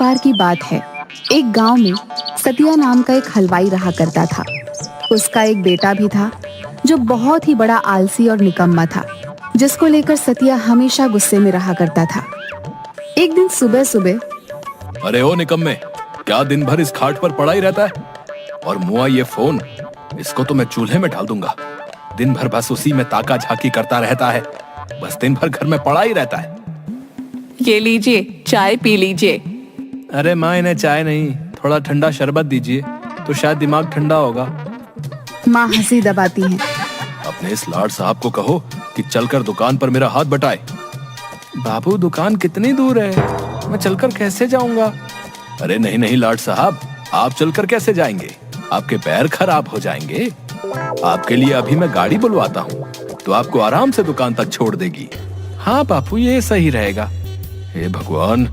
बार की बात है, एक गांव में सतिया नाम का एक हलवाई रहा करता था। उसका एक बेटा भी था जो बहुत ही बड़ा आलसी और निकम्मा था, जिसको लेकर सतिया हमेशा गुस्से में रहा करता था। एक दिन सुबह सुबह, अरे ओ निकम्मे, क्या दिन भर इस खाट पर पड़ा ही रहता है? और मुआ ये फोन, इसको तो मैं चूल्हे में डाल दूंगा। दिन भर बस उसी में ताका झाकी करता रहता है, बस दिन भर घर में पड़ा ही रहता है। ये लीजिए, चाय पी लीजिए। अरे माँ, इन्हें चाय नहीं, थोड़ा ठंडा शरबत दीजिए, तो शायद दिमाग ठंडा होगा। माँ हंसी दबाती हैं। अपने इस लाड साहब को कहो कि चलकर दुकान पर मेरा हाथ बटाए। बाबू, दुकान कितनी दूर है, मैं चलकर कैसे जाऊंगा? अरे नहीं नहीं लाड साहब, आप चलकर कैसे जाएंगे? आपके पैर खराब हो जाएंगे। आपके लिए अभी मैं गाड़ी बुलवाता हूँ, तो आपको आराम से दुकान तक छोड़ देगी। हाँ बापू, ये सही रहेगा। हे भगवान,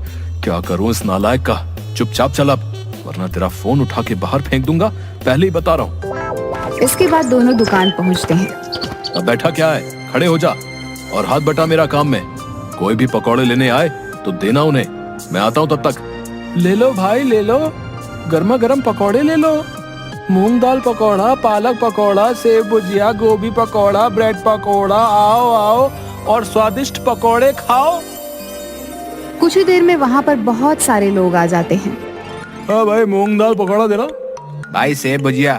क्या करूँ इस नालायक का। चुपचाप चल अब, वरना तेरा फोन उठा के बाहर फेंक दूंगा, पहले ही बता रहा हूँ। इसके बाद दोनों दुकान पहुंचते हैं। अब बैठा क्या है, खड़े हो जा और हाथ बटा मेरा काम में। कोई भी पकौड़े लेने आए तो देना उन्हें, मैं आता हूँ तब तक। ले लो भाई, ले लो, गर्मा गर्म पकौड़े ले लो। मूंग दाल पकौड़ा, पालक पकौड़ा, सेब भुजिया, गोभी पकौड़ा, ब्रेड पकौड़ा, आओ आओ और स्वादिष्ट पकौड़े खाओ। कुछ ही देर में वहाँ पर बहुत सारे लोग आ जाते हैं। हाँ भाई, मूंग दाल पकौड़ा देना। भाई सेब भुजिया।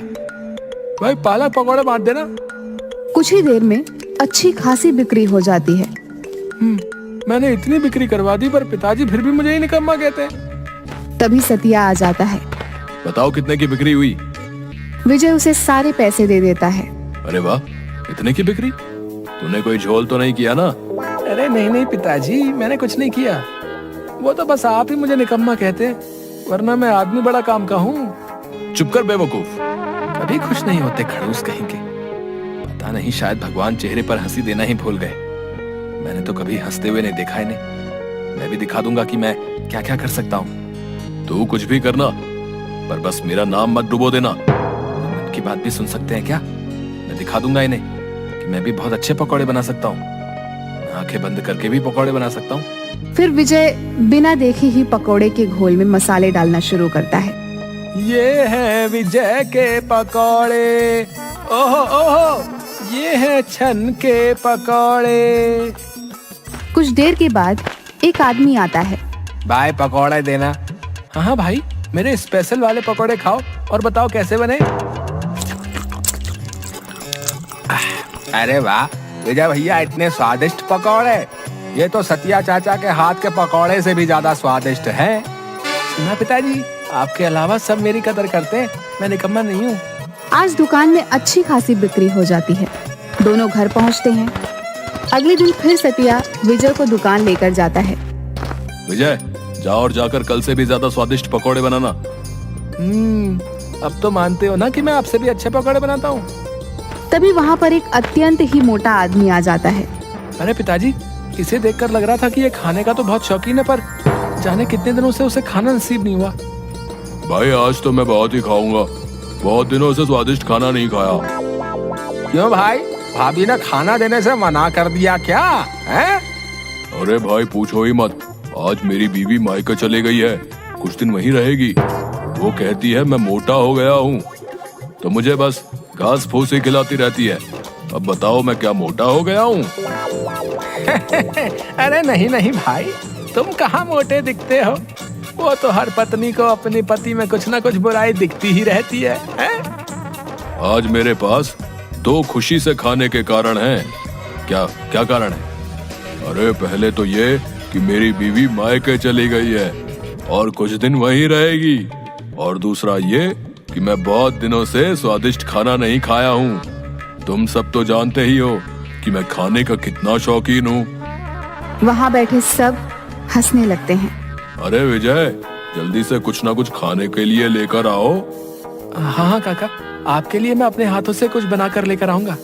भाई पालक पकौड़े बांट देना। कुछ ही देर में अच्छी खासी बिक्री हो जाती है। मैंने इतनी बिक्री करवा दी, पर पिताजी फिर भी मुझे ही निकम्मा कहते हैं। तभी सतिया आ जाता है। बताओ कितने की बिक्री हुई? विजय उसे सारे पैसे दे देता है। अरे वाह, इतने की बिक्री? तूने कोई झोल तो नहीं किया ना? अरे नहीं नहीं पिताजी, मैंने कुछ नहीं किया। वो तो बस आप ही मुझे निकम्मा कहते, वरना मैं आदमी बड़ा काम का हूँ। चुप कर बेवकूफ, कभी खुश नहीं होते खड़ूस कहीं के। पता नहीं, शायद भगवान चेहरे पर हंसी देना ही भूल गए। मैंने तो कभी हंसते हुए नहीं देखा इन्हें। मैं भी दिखा दूंगा कि मैं क्या क्या कर सकता हूँ। तू कुछ भी करना, पर बस मेरा नाम मत डुबो देना। मन की बात भी सुन सकते हैं क्या? मैं दिखा दूंगा इन्हें कि मैं भी बहुत अच्छे पकौड़े बना सकता हूँ। आंखें बंद करके भी पकौड़े बना सकता हूँ। फिर विजय बिना देखे ही पकौड़े के घोल में मसाले डालना शुरू करता है। ये है विजय के पकौड़े, ओहो ओहो, ये है छन के पकौड़े। कुछ देर के बाद एक आदमी आता है। भाई पकौड़े देना। हाँ हाँ भाई, मेरे स्पेशल वाले पकौड़े खाओ और बताओ कैसे बने। अरे वाह विजय भैया, इतने स्वादिष्ट पकौड़े। ये तो सतिया चाचा के हाथ के पकौड़े से भी ज्यादा स्वादिष्ट है। सुना पिताजी, आपके अलावा सब मेरी कदर करते हैं, मैं निकम्मा नहीं हूँ। आज दुकान में अच्छी खासी बिक्री हो जाती है। दोनों घर पहुँचते हैं। अगले दिन फिर सतिया विजय को दुकान लेकर जाता है। विजय, जाओ और जाकर कल से भी ज्यादा स्वादिष्ट पकौड़े बनाना। अब तो मानते हो ना कि मैं आपसे भी अच्छे पकौड़े बनाता हूँ। तभी वहाँ पर एक अत्यंत ही मोटा आदमी आ जाता है। अरे पिताजी, इसे देखकर लग रहा था कि ये खाने का तो बहुत शौकीन है, पर जाने कितने दिनों से उसे खाना नसीब नहीं हुआ। भाई आज तो मैं बहुत ही खाऊंगा, बहुत दिनों से स्वादिष्ट खाना नहीं खाया। क्यों भाई, भाभी ने खाना देने से मना कर दिया क्या है? अरे भाई पूछो ही मत, आज मेरी बीवी मायके चले गई है, कुछ दिन वहीं रहेगी। वो कहती है मैं मोटा हो गया हूँ, तो मुझे बस घास फूस ही खिलाती रहती है। अब बताओ मैं क्या मोटा हो गया हूँ? अरे नहीं नहीं भाई, तुम कहाँ मोटे दिखते हो। वो तो हर पत्नी को अपने पति में कुछ ना कुछ बुराई दिखती ही रहती है? आज मेरे पास 2 खुशी से खाने के कारण हैं। क्या क्या कारण है? अरे पहले तो ये कि मेरी बीवी मायके चली गई है और कुछ दिन वहीं रहेगी, और दूसरा ये कि मैं बहुत दिनों से स्वादिष्ट खाना नहीं खाया हूँ। तुम सब तो जानते ही हो कि मैं खाने का कितना शौकीन हूँ। वहाँ बैठे सब हंसने लगते हैं। अरे विजय, जल्दी से कुछ ना कुछ खाने के लिए लेकर आओ। हाँ हाँ काका, आपके लिए मैं अपने हाथों से कुछ बनाकर लेकर आऊंगा।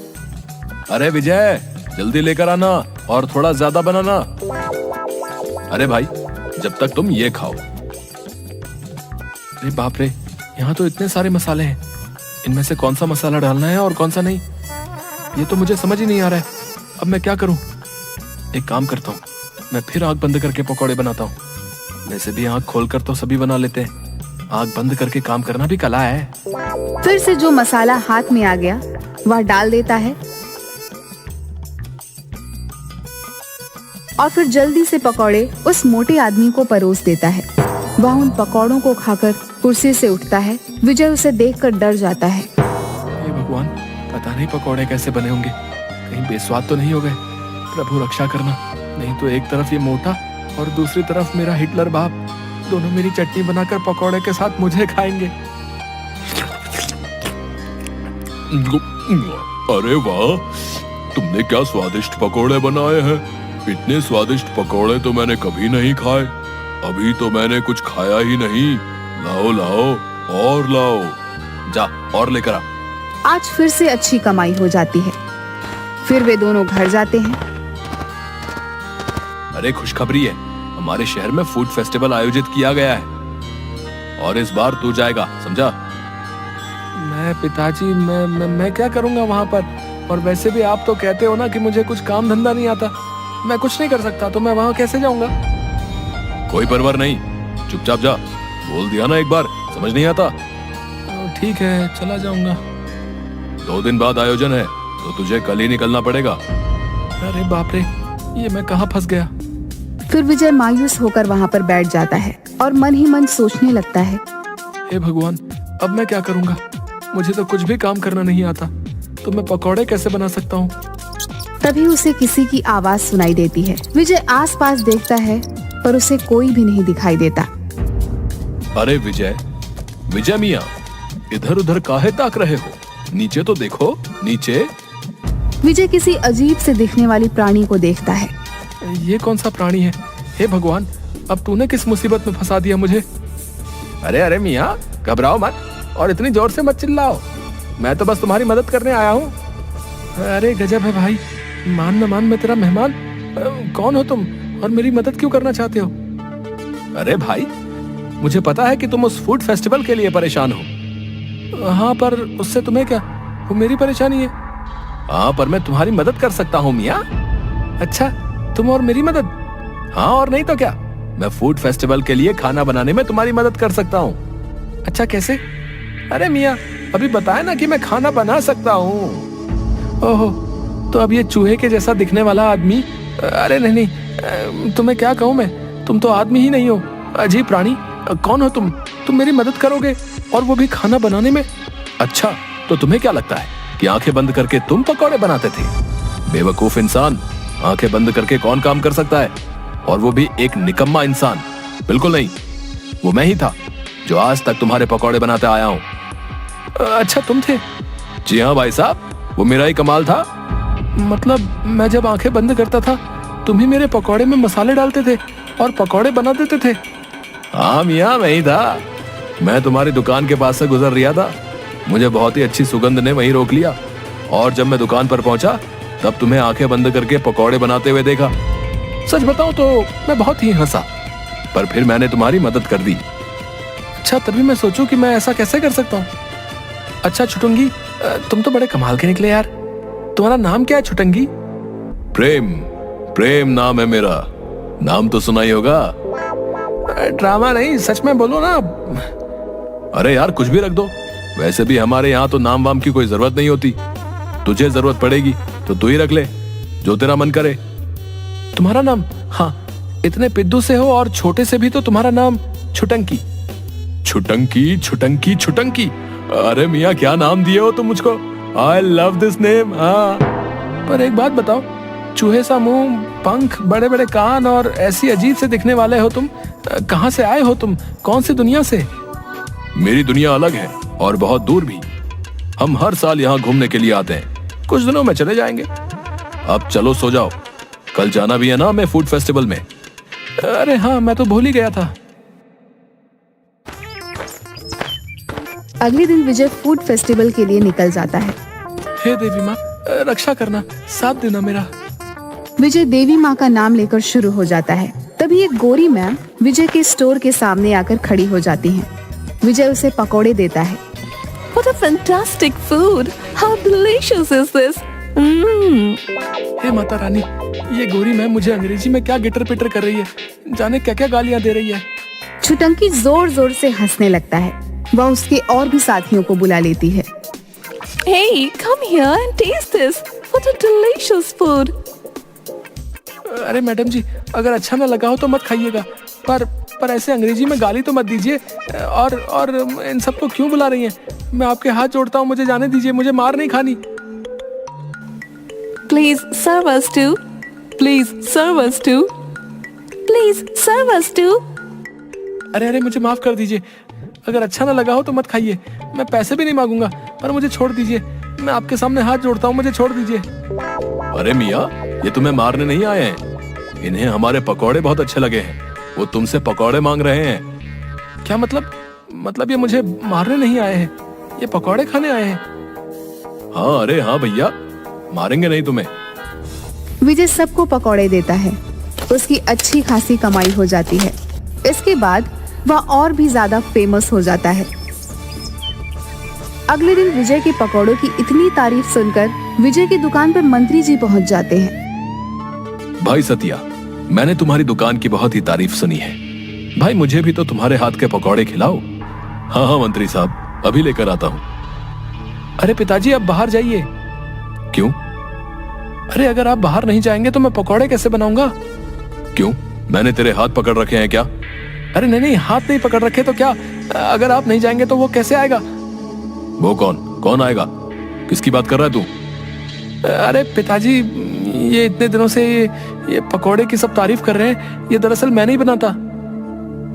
अरे विजय, जल्दी लेकर आना और थोड़ा ज्यादा बनाना। अरे भाई, जब तक तुम ये खाओ। अरे बाप रे, यहाँ तो इतने सारे मसाले हैं, इनमें से कौन सा मसाला डालना है और कौन सा नहीं, ये तो मुझे समझ ही नहीं आ रहा है। अब मैं क्या करूं? एक काम करता हूँ, मैं फिर आंख बंद करके पकौड़े बनाता हूँ। वैसे भी आंख खोलकर तो सभी बना लेते हैं, आंख बंद करके काम करना भी कला है। फिर से जो मसाला हाथ में आ गया वह डाल देता है और फिर जल्दी से पकौड़े उस मोटे आदमी को परोस देता है। वह उन पकौड़ों को खाकर कुर्सी से उठता है। विजय उसे देखकर डर जाता है। हे भगवान, पता नहीं पकौड़े कैसे बने होंगे, कहीं बेस्वाद तो नहीं हो गए। प्रभु रक्षा करना, नहीं तो एक तरफ ये मोटा और दूसरी तरफ मेरा हिटलर बाप, दोनों मेरी चटनी बनाकर पकौड़े के साथ मुझे खाएंगे। अरे वाह, तुमने क्या स्वादिष्ट पकोड़े बनाए हैं। इतने स्वादिष्ट पकोड़े तो मैंने कभी नहीं खाए। अभी तो मैंने कुछ खाया ही नहीं। लाओ लाओ और लाओ। जा और लेकर आ। आज फिर से अच्छी कमाई हो जाती है। फिर वे दोनों घर जाते हैं। अरे खुशखबरी है, हमारे शहर में फूड फेस्टिवल आयोजित किया गया है और इस बार तू जाएगा, समझा? मैं पिताजी, मैं क्या करूंगा वहां पर? और वैसे भी आप तो कहते हो ना कि मुझे कुछ काम धंधा नहीं आता, मैं कुछ नहीं कर सकता, तो मैं वहां कैसे जाऊंगा? कोई परवाह नहीं, चुपचाप जा। बोल दिया ना एक बार, समझ नहीं आता? ठीक है, चला जाऊंगा। 2 दिन बाद आयोजन है तो तुझे कल ही निकलना पड़ेगा। अरे बाप रे, ये मैं कहाँ फंस गया। फिर विजय मायूस होकर वहां पर बैठ जाता है और मन ही मन सोचने लगता है, हे भगवान, अब मैं क्या करूंगा? मुझे तो कुछ भी काम करना नहीं आता, तो मैं पकौड़े कैसे बना सकता हूँ? तभी उसे किसी की आवाज सुनाई देती है। विजय आसपास देखता है पर उसे कोई भी नहीं दिखाई देता। अरे विजय, विजय मियाँ, इधर उधर काहे ताक रहे हो? नीचे तो देखो, नीचे। विजय किसी अजीब से दिखने वाली प्राणी को देखता है। ये कौन सा प्राणी है? हे भगवान, अब तूने किस मुसीबत में फंसा दिया मुझे? अरे अरे मियाँ, घबराओ मत और इतनी जोर से मत चिल्लाओ, मैं तो बस तुम्हारी मदद करने आया हूँ। अरे गजब है भाई, मान न मान मैं तेरा मेहमान। कौन हो तुम और मेरी मदद क्यों करना चाहते हो? अरे भाई, मुझे पता है कि तुम उस फूड फेस्टिवल के लिए परेशान हो। हाँ, पर उससे तुम्हें क्या? वो मेरी परेशानी है। हाँ, पर मैं तुम्हारी मदद कर सकता हूँ मियाँ। अच्छा, तुम और मेरी मदद? हाँ, और नहीं तो क्या, मैं फूड फेस्टिवल के लिए खाना बनाने में तुम्हारी मदद कर सकता हूँ। अच्छा, कैसे? अरे मियाँ, अभी बताया ना कि मैं खाना बना सकता हूँ। ओहो, तो अब ये चूहे के जैसा दिखने वाला आदमी, अरे नहीं नहीं, तुम्हें क्या कहूँ मैं, तुम तो आदमी ही नहीं हो, अजीब प्राणी। कौन हो तुम मेरी मदद करोगे और वो भी खाना बनाने में? अच्छा, तो तुम्हें क्या लगता है कि आंखें बंद करके तुम पकौड़े बनाते थे? बेवकूफ इंसान, आंखें बंद करके कौन काम कर सकता है, और वो भी एक निकम्मा इंसान? बिल्कुल नहीं, वो मैं ही था जो आज तक तुम्हारे पकौड़े बनाते आया हूँ। अच्छा, तुम थे? जी हाँ भाई साहब, वो मेरा ही कमाल था। मतलब मैं जब आंखें बंद करता था तुम ही मेरे पकौड़े में मसाले डालते थे और पकौड़े बना देते थे? हाँ मियाँ, मैं ही था। मैं तुम्हारी दुकान के पास से गुजर रहा था, मुझे बहुत ही अच्छी सुगंध ने वहीं रोक लिया, और जब मैं दुकान पर पहुंचा तब तुम्हें आंखें बंद करके पकौड़े बनाते हुए देखा। सच बताऊं तो मैं बहुत ही हंसा, पर फिर मैंने तुम्हारी मदद कर दी। अच्छा, तभी मैं सोचूं कि मैं ऐसा कैसे कर सकता हूँ। अच्छा छुटुंगी, तुम तो बड़े कमाल के निकले यार। तुम्हारा नाम क्या है छुटंगी? प्रेम नाम है मेरा। नाम तो सुना ही होगा। ड्रामा नहीं, सच में बोलो ना। अरे यार, कुछ भी रख दो, वैसे भी हमारे यहाँ तो नाम वाम की कोई जरूरत नहीं होती। तुझे जरूरत पड़ेगी तो तू ही रख ले, जो तेरा मन करे। तुम्हारा नाम? हाँ, इतने पिद्दू से हो और छोटे से भी तो तुम्हारा नाम छुटंकी। छुटंकी छुटंकी छुटंकी, अरे मियाँ क्या नाम दिए हो तुम मुझको। I love this name. हाँ, पर एक बात बताओ, चूहे सा मुंह, पंख, बड़े बड़े कान और ऐसी अजीब से दिखने वाले हो तुम, कहाँ से आए हो तुम? कौन सी दुनिया से? मेरी दुनिया अलग है और बहुत दूर भी। हम हर साल यहाँ घूमने के लिए आते हैं, कुछ दिनों में चले जाएंगे। अब चलो सो जाओ, कल जाना भी है ना हमें फूड फेस्टिवल में। अरे हाँ, मैं तो भूल ही गया था। अगले दिन विजय फूड फेस्टिवल के लिए निकल जाता है। हे देवी माँ, रक्षा करना, साथ देना मेरा। विजय देवी माँ का नाम लेकर शुरू हो जाता है। तभी एक गोरी मैम विजय के स्टोर के सामने आकर खड़ी हो जाती हैं। विजय उसे पकौड़े देता है। What a fantastic food! How delicious is this? हे माता रानी, ये गोरी मैम मुझे अंग्रेजी में क्या गिटर पिटर कर रही है, जाने क्या क्या गालियां दे रही है। छुटंकी जोर जोर से हंसने लगता है। वह उसके और भी साथियों को बुला लेती है। Hey, come here and taste this. What a delicious food. अरे मैडम जी, अगर अच्छा ना लगा हो तो मत खाइएगा, पर ऐसे अंग्रेजी में गाली तो मत दीजिए। और इन सबको क्यों बुला रही हैं? मैं आपके हाथ जोड़ता हूँ, मुझे जाने दीजिए, मुझे मार नहीं खानी। Please serve us too. Please serve us too. Please serve us too. अरे मुझे माफ कर दीजिए, अगर अच्छा ना लगा हो तो मत खाइए। मैं पैसे भी नहीं मांगूंगा, पर मुझे छोड़ दीजिए। मैं आपके सामने हाथ जोड़ता हूँ, मुझे छोड़ दीजिए। अरे मियाँ, ये तुम्हें मारने नहीं आए हैं। इन्हें हमारे पकौड़े बहुत अच्छे लगे हैं, वो तुमसे पकौड़े मांग रहे हैं। क्या मतलब ये मुझे मारने नहीं आए हैं, ये पकौड़े खाने आए हैं। हाँ, अरे हाँ भैया, मारेंगे नहीं तुम्हें। विजय सबको पकौड़े देता है। उसकी अच्छी खासी कमाई हो जाती है। इसके बाद वह और भी ज्यादा फेमस हो जाता है। अगले दिन विजय के पकौड़ों की इतनी तारीफ सुनकर विजय की दुकान पर मंत्री जी पहुंच जाते हैं। भाई सतिया, मैंने तुम्हारी दुकान की बहुत ही तारीफ सुनी है। भाई मुझे भी तो तुम्हारे हाथ के पकौड़े खिलाओ। हाँ हाँ मंत्री साहब, अभी लेकर आता हूँ। अरे पिताजी, आप बाहर जाइए। क्यों? अरे अगर आप बाहर नहीं जाएंगे तो मैं पकौड़े कैसे बनाऊंगा? क्यों, मैंने तेरे हाथ पकड़ रखे हैं क्या? अरे नहीं, हाथ नहीं पकड़ रखे तो क्या? अगर आप नहीं जाएंगे तो वो कैसे आएगा? वो कौन आएगा? किसकी बात कर रहा है तू? अरे पिताजी, ये इतने दिनों से ये पकौड़े की सब तारीफ कर रहे हैं, ये दरअसल मैं नहीं बनाता।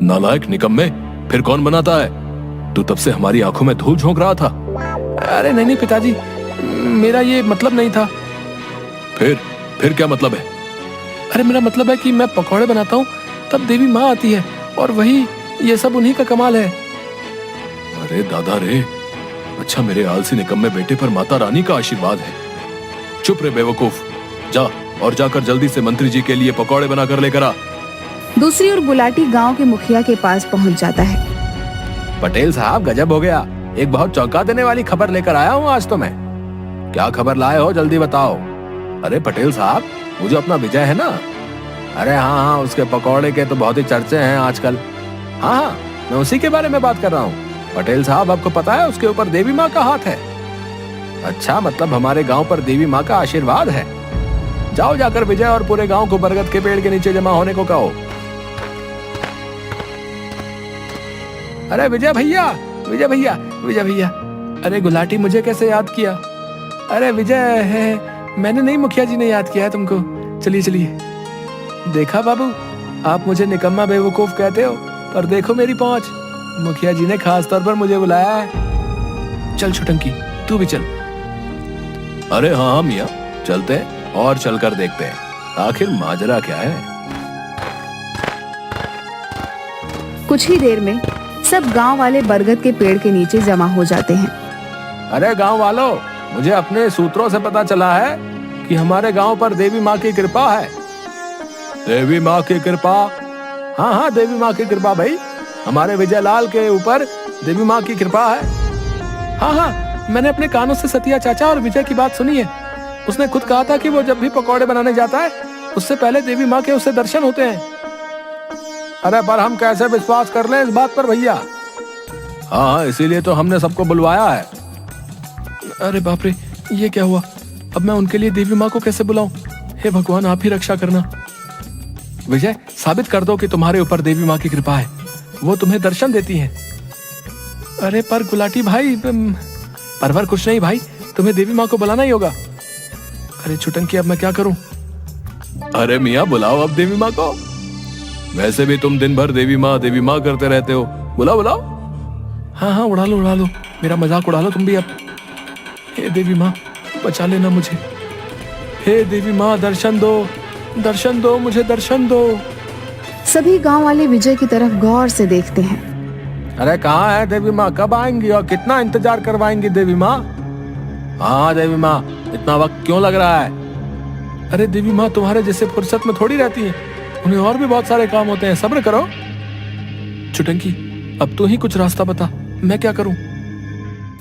नालायक निकम्मे, फिर कौन बनाता है? तू तब से हमारी आंखों में धूल झोंक रहा था। अरे नहीं पिताजी, मेरा ये मतलब नहीं था। फिर क्या मतलब है? अरे मेरा मतलब है कि मैं पकौड़े बनाता हूँ तब देवी माँ आती है, और वही ये सब उन्हीं का कमाल है। अरे दादा रे, अच्छा मेरे आलसी निकम्मे बेटे पर माता रानी का आशीर्वाद है। चुप रे बेवकूफ, जा और जाकर जल्दी से मंत्री जी के लिए पकौड़े बनाकर लेकर आ। दूसरी ओर गुलाटी गांव के मुखिया के पास पहुंच जाता है। पटेल साहब, गजब हो गया, एक बहुत चौंका देने वाली खबर लेकर आया हूँ आज तो मैं। क्या खबर लाए हो, जल्दी बताओ। अरे पटेल साहब, वो जो अपना विजय है ना, अरे हाँ, उसके पकौड़े के तो बहुत ही चर्चे हैं आजकल। हाँ, मैं उसी के बारे में बात कर रहा हूँ। पटेल साहब, आपको पता है उसके ऊपर देवी माँ का हाथ है। अच्छा, मतलब हमारे गांव पर देवी माँ का आशीर्वाद है। जाओ, जाकर विजय और पूरे गांव को बरगद के पेड़ के नीचे जमा होने को कहो। अरे विजय भैया, अरे गुलाटी, मुझे कैसे याद किया? अरे विजय है, मैंने नहीं, मुखिया जी ने याद किया है तुमको। चलिए। देखा बाबू, आप मुझे निकम्मा बेवकूफ कहते हो, पर देखो मेरी पहुंच, मुखिया जी ने खास तौर पर मुझे बुलाया है। चल छुटंकी, तू भी चल। अरे हाँ मियाँ, चलते हैं और चलकर देखते हैं आखिर माजरा क्या है। कुछ ही देर में सब गांव वाले बरगद के पेड़ के नीचे जमा हो जाते हैं। अरे गांव वालों, मुझे अपने सूत्रों से पता चला है कि हमारे गांव पर देवी माँ की कृपा है। देवी माँ की कृपा? हाँ, देवी माँ की कृपा भाई, हमारे विजय लाल के ऊपर देवी माँ की कृपा है। हाँ, मैंने अपने कानों से सतिया चाचा और विजय की बात सुनी है। उसने खुद कहा था कि वो जब भी पकौड़े बनाने जाता है, उससे पहले देवी माँ के उससे दर्शन होते हैं। अरे पर हम कैसे विश्वास कर लें इस बात पर भैया? हाँ, इसीलिए तो हमने सबको बुलवाया है। अरे बाप रे, ये क्या हुआ? अब मैं उनके लिए देवी माँ को कैसे बुलाऊं? हे भगवान, आप ही रक्षा करना। विजय, साबित कर दो कि तुम्हारे ऊपर देवी माँ की कृपा है, वो तुम्हें दर्शन देती हैं। अरे पर गुलाटी भाई, परवर कुछ नहीं भाई, तुम्हें देवी माँ को बुलाना ही होगा। अरे छुटंकी, अब मैं क्या करूं? अरे मियाँ, बुलाओ अब देवी माँ को। वैसे भी तुम दिन भर देवी माँ करते रहते हो, बुलाओ। हाँ, उड़ा लो, मेरा मजाक उड़ा लो तुम भी अब। हे देवी माँ, बचा लेना मुझे। हे देवी माँ, दर्शन दो, मुझे दर्शन दो। सभी गांव वाले विजय की तरफ गौर से देखते हैं। अरे कहाँ है देवी माँ, कब आएंगी और कितना इंतजार करवाएंगी देवी माँ? हाँ देवी माँ, इतना वक्त क्यों लग रहा है? अरे देवी माँ तुम्हारे जैसे फुर्सत में थोड़ी रहती हैं, उन्हें और भी बहुत सारे काम होते हैं, सब्र करो। छुटंकी, अब तू ही कुछ रास्ता बता, मैं क्या करूं?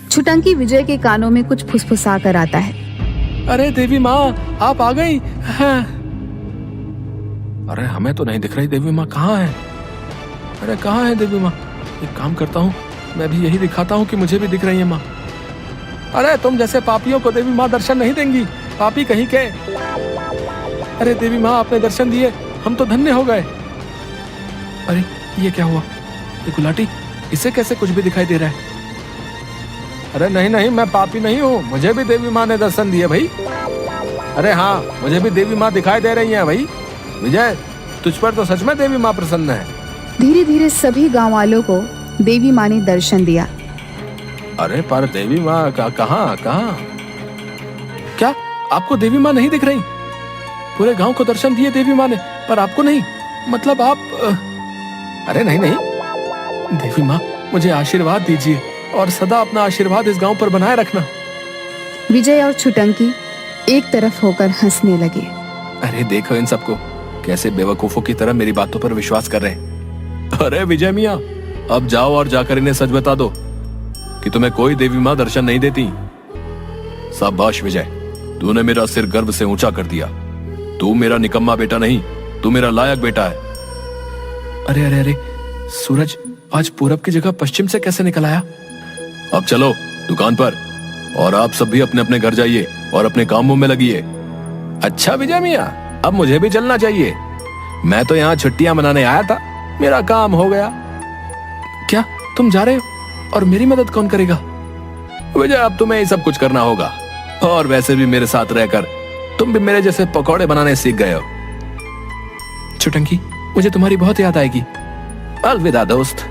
छुटंकी विजय के कानों में कुछ फुसफुसा कर आता है। अरे देवी माँ, आप आ गई हैं। अरे हमें तो नहीं दिख रही देवी माँ, कहाँ है? अरे कहाँ है देवी माँ? एक काम करता हूँ, मैं भी यही दिखाता हूँ कि मुझे भी दिख रही है माँ। अरे तुम जैसे पापियों को देवी माँ दर्शन नहीं देंगी, पापी कहीं के। अरे देवी माँ आपने दर्शन दिए, हम तो धन्य हो गए। अरे ये क्या हुआ? ये गुलाटी, इसे कैसे कुछ भी दिखाई दे रहा है? अरे नहीं नहीं, मैं पापी नहीं हूँ, मुझे भी देवी माँ ने दर्शन दिए भाई। अरे हाँ, मुझे भी देवी माँ दिखाई दे रही हैं भाई। विजय, तुझ पर तो सच में देवी माँ प्रसन्न है। धीरे धीरे सभी गांव वालों को देवी माँ ने दर्शन दिया। अरे पर देवी माँ कहाँ कहाँ? क्या आपको देवी माँ नहीं दिख रही? पूरे गांव को दर्शन दिए देवी माँ ने, पर आपको नहीं? मतलब आप अरे नहीं नहीं, देवी माँ मुझे आशीर्वाद दीजिए और सदा अपना आशीर्वाद इस गांव पर बनाए रखना। विजय और छुटंकी एक तरफ होकर हंसने लगे। अरे देखो इन सबको, कैसे बेवकूफों की तरह मेरी बातों पर विश्वास कर रहे हैं। अरे विजय मियाँ, अब जाओ और जाकर इन्हें सच बता दो कि तुम्हें कोई देवी माँ दर्शन नहीं देती। शाबाश विजय, तूने मेरा सिर गर्व से ऊंचा कर दिया। तू मेरा निकम्मा बेटा नहीं, तू मेरा लायक बेटा है। अरे अरे अरे, सूरज आज पूरब की जगह पश्चिम से कैसे निकल आया? अब चलो दुकान पर, और आप सब भी अपने अपने घर जाइए और अपने कामों में लगिए। अच्छा विजय मियाँ, अब मुझे भी चलना चाहिए। मैं तो यहाँ छुट्टियां मनाने आया था, मेरा काम हो गया। क्या तुम जा रहे हो? और मेरी मदद कौन करेगा? विजय, अब तुम्हें ही सब कुछ करना होगा, और वैसे भी मेरे साथ रहकर तुम भी मेरे जैसे पकौड़े बनाने सीख गए हो। छुटंकी, मुझे तुम्हारी बहुत याद आएगी। अलविदा दोस्त।